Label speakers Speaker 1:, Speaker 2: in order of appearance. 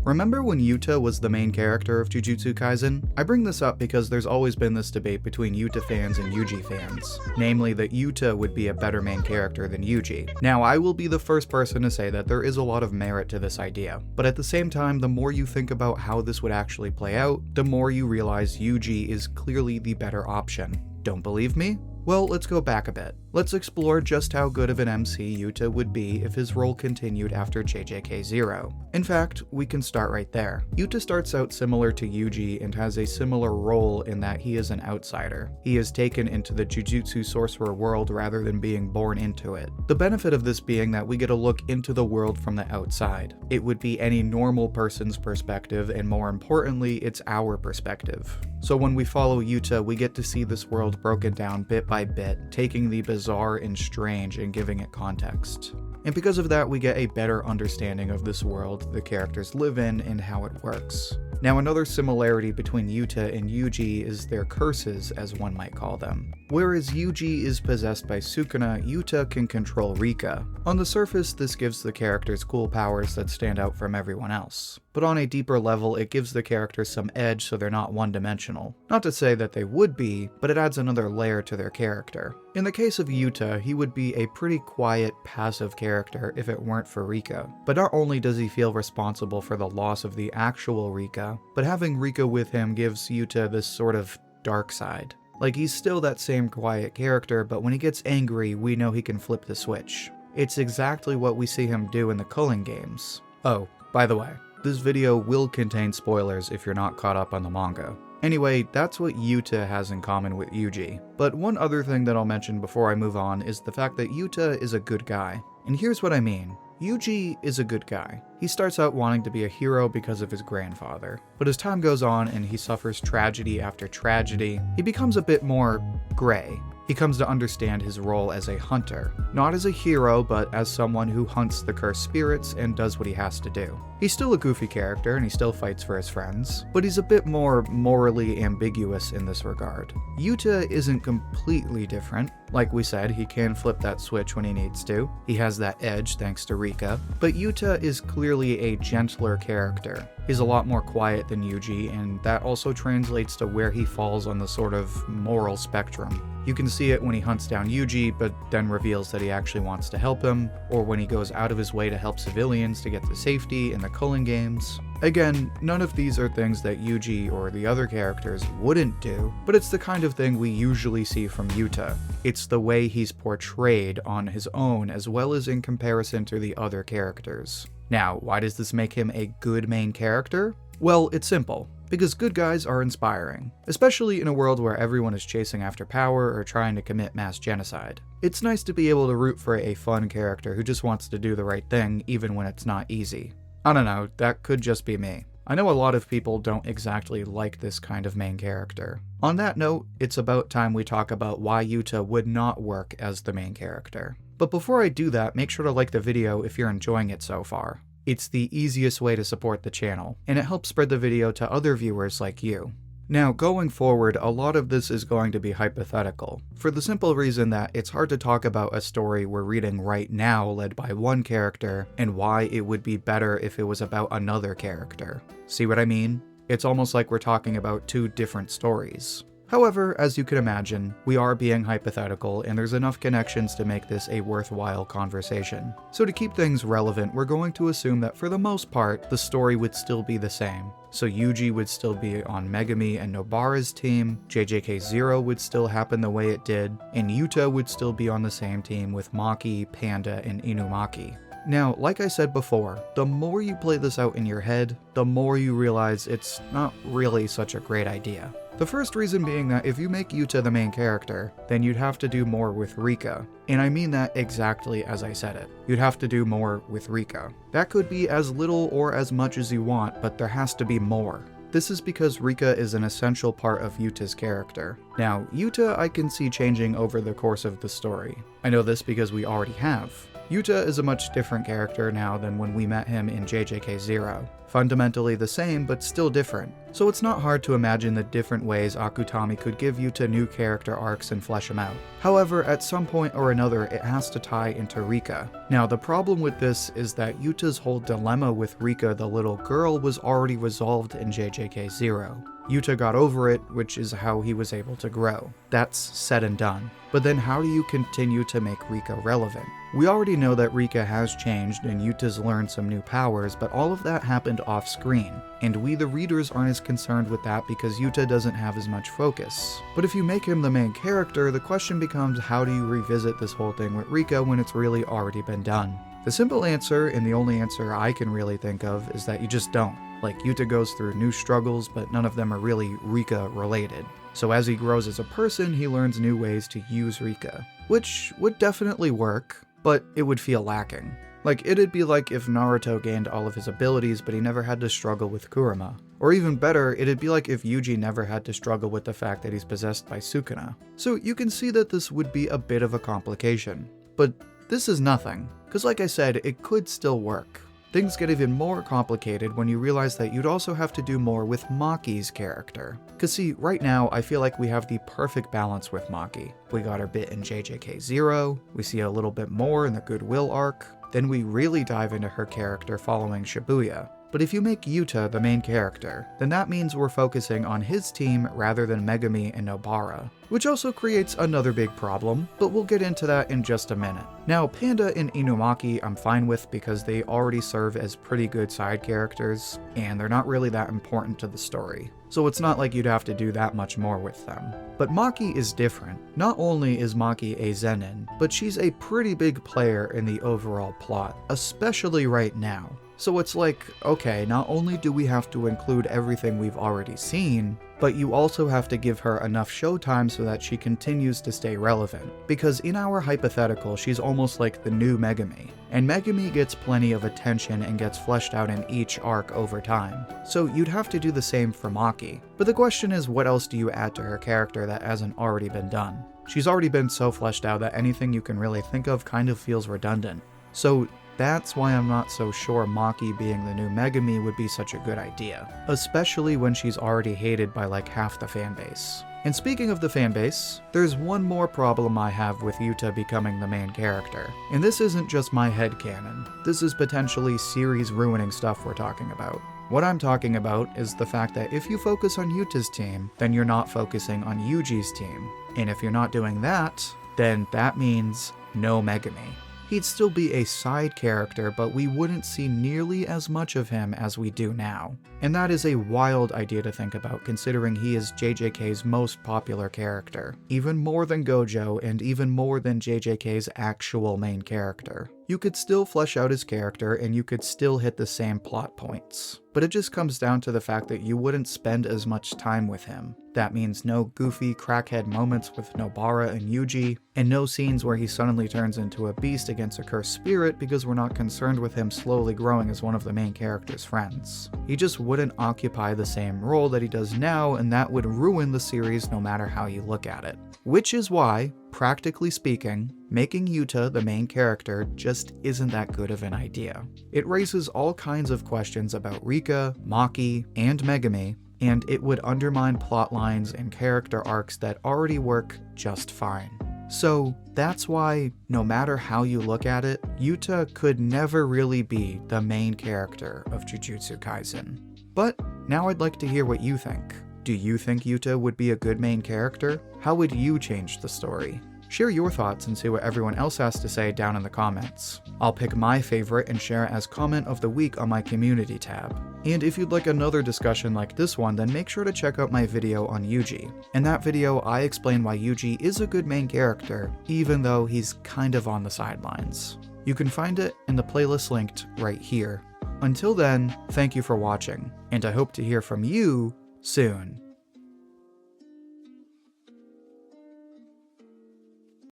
Speaker 1: Remember when Yuta was the main character of Jujutsu Kaisen? I bring this up because there's always been this debate between Yuta fans and Yuji fans, namely that Yuta would be a better main character than Yuji. Now, I will be the first person to say that there is a lot of merit to this idea, but at the same time, the more you think about how this would actually play out, the more you realize Yuji is clearly the better option. Don't believe me? Well, let's go back a bit. Let's explore just how good of an MC Yuta would be if his role continued after JJK0. In fact, we can start right there. Yuta starts out similar to Yuji and has a similar role in that he is an outsider. He is taken into the Jujutsu sorcerer world rather than being born into it. The benefit of this being that we get a look into the world from the outside. It would be any normal person's perspective, and more importantly, it's our perspective. So when we follow Yuta, we get to see this world broken down bit by bit, taking the bizarre and strange and giving it context. And because of that, we get a better understanding of this world the characters live in and how it works. Now, another similarity between Yuta and Yuji is their curses, as one might call them. Whereas Yuji is possessed by Sukuna, Yuta can control Rika. On the surface, this gives the characters cool powers that stand out from everyone else. But on a deeper level, it gives the characters some edge so they're not one-dimensional. Not to say that they would be, but it adds another layer to their character. In the case of Yuta, he would be a pretty quiet, passive character if it weren't for Rika. But not only does he feel responsible for the loss of the actual Rika, but having Rika with him gives Yuta this sort of dark side. Like, he's still that same quiet character, but when he gets angry, we know he can flip the switch. It's exactly what we see him do in the Culling games. Oh, by the way, this video will contain spoilers if you're not caught up on the manga. Anyway, that's what Yuta has in common with Yuji. But one other thing that I'll mention before I move on is the fact that Yuta is a good guy. And here's what I mean. Yuji is a good guy. He starts out wanting to be a hero because of his grandfather. But as time goes on and he suffers tragedy after tragedy, he becomes a bit more gray. He comes to understand his role as a hunter. Not as a hero, but as someone who hunts the cursed spirits and does what he has to do. He's still a goofy character and he still fights for his friends, but he's a bit more morally ambiguous in this regard. Yuta isn't completely different. Like we said, he can flip that switch when he needs to. He has that edge thanks to Rika, but Yuta is clearly a gentler character. He's a lot more quiet than Yuji, and that also translates to where he falls on the sort of moral spectrum. You can see it when he hunts down Yuji, but then reveals that he actually wants to help him, or when he goes out of his way to help civilians to get to safety in the Culling games. Again, none of these are things that Yuji or the other characters wouldn't do, but it's the kind of thing we usually see from Yuta. It's the way he's portrayed on his own as well as in comparison to the other characters. Now, why does this make him a good main character? Well, it's simple. Because good guys are inspiring, especially in a world where everyone is chasing after power or trying to commit mass genocide. It's nice to be able to root for a fun character who just wants to do the right thing even when it's not easy. I don't know, that could just be me. I know a lot of people don't exactly like this kind of main character. On that note, it's about time we talk about why Yuta would not work as the main character. But before I do that, make sure to like the video if you're enjoying it so far. It's the easiest way to support the channel, and it helps spread the video to other viewers like you. Now, going forward, a lot of this is going to be hypothetical, for the simple reason that it's hard to talk about a story we're reading right now led by one character, and why it would be better if it was about another character. See what I mean? It's almost like we're talking about two different stories. However, as you can imagine, we are being hypothetical and there's enough connections to make this a worthwhile conversation. So to keep things relevant, we're going to assume that for the most part, the story would still be the same. So Yuji would still be on Megumi and Nobara's team, JJK0 would still happen the way it did, and Yuta would still be on the same team with Maki, Panda, and Inumaki. Now, like I said before, the more you play this out in your head, the more you realize it's not really such a great idea. The first reason being that if you make Yuta the main character, then you'd have to do more with Rika. And I mean that exactly as I said it. You'd have to do more with Rika. That could be as little or as much as you want, but there has to be more. This is because Rika is an essential part of Yuta's character. Now, Yuta I can see changing over the course of the story. I know this because we already have. Yuta is a much different character now than when we met him in JJK0. Fundamentally the same, but still different. So it's not hard to imagine the different ways Akutami could give Yuta new character arcs and flesh him out. However, at some point or another, it has to tie into Rika. Now, the problem with this is that Yuta's whole dilemma with Rika the little girl was already resolved in JJK0. Yuta got over it, which is how he was able to grow. That's said and done. But then how do you continue to make Rika relevant? We already know that Rika has changed and Yuta's learned some new powers, but all of that happened off screen, and we the readers aren't as concerned with that because Yuta doesn't have as much focus. But if you make him the main character, the question becomes, how do you revisit this whole thing with Rika when it's really already been done? The simple answer, and the only answer I can really think of, is that you just don't. Like, Yuta goes through new struggles, but none of them are really Rika related. So as he grows as a person, he learns new ways to use Rika, which would definitely work, but it would feel lacking. Like, it'd be like if Naruto gained all of his abilities, but he never had to struggle with Kurama. Or even better, it'd be like if Yuji never had to struggle with the fact that he's possessed by Sukuna. So you can see that this would be a bit of a complication. But this is nothing, because like I said, it could still work. Things get even more complicated when you realize that you'd also have to do more with Maki's character. Cause see, right now, I feel like we have the perfect balance with Maki. We got our bit in JJK0, we see a little bit more in the Goodwill arc, then we really dive into her character following Shibuya. But if you make Yuta the main character, then that means we're focusing on his team rather than Megumi and Nobara, which also creates another big problem, but we'll get into that in just a minute. Now, Panda and Inumaki I'm fine with because they already serve as pretty good side characters, and they're not really that important to the story. So it's not like you'd have to do that much more with them. But Maki is different. Not only is Maki a Zenin, but she's a pretty big player in the overall plot, especially right now. So it's like, okay, not only do we have to include everything we've already seen, but you also have to give her enough showtime so that she continues to stay relevant. Because in our hypothetical, she's almost like the new Megumi, and Megumi gets plenty of attention and gets fleshed out in each arc over time. So you'd have to do the same for Maki. But the question is, what else do you add to her character that hasn't already been done? She's already been so fleshed out that anything you can really think of kind of feels redundant. So that's why I'm not so sure Maki being the new Megumi would be such a good idea, especially when she's already hated by like half the fanbase. And speaking of the fanbase, there's one more problem I have with Yuta becoming the main character. And this isn't just my headcanon. This is potentially series-ruining stuff we're talking about. What I'm talking about is the fact that if you focus on Yuta's team, then you're not focusing on Yuji's team. And if you're not doing that, then that means no Megumi. He'd still be a side character, but we wouldn't see nearly as much of him as we do now. And that is a wild idea to think about, considering he is JJK's most popular character, even more than Gojo and even more than JJK's actual main character. You could still flesh out his character and you could still hit the same plot points. But it just comes down to the fact that you wouldn't spend as much time with him. That means no goofy crackhead moments with Nobara and Yuji, and no scenes where he suddenly turns into a beast against a cursed spirit because we're not concerned with him slowly growing as one of the main character's friends. He just wouldn't occupy the same role that he does now, and that would ruin the series no matter how you look at it. Which is why, practically speaking, making Yuta the main character just isn't that good of an idea. It raises all kinds of questions about Rika, Maki, and Megumi, and it would undermine plot lines and character arcs that already work just fine. So that's why, no matter how you look at it, Yuta could never really be the main character of Jujutsu Kaisen. But now I'd like to hear what you think. Do you think Yuta would be a good main character? How would you change the story? Share your thoughts and see what everyone else has to say down in the comments. I'll pick my favorite and share it as comment of the week on my community tab. And if you'd like another discussion like this one, then make sure to check out my video on Yuji. In that video, I explain why Yuji is a good main character, even though he's kind of on the sidelines. You can find it in the playlist linked right here. Until then, thank you for watching, and I hope to hear from you soon.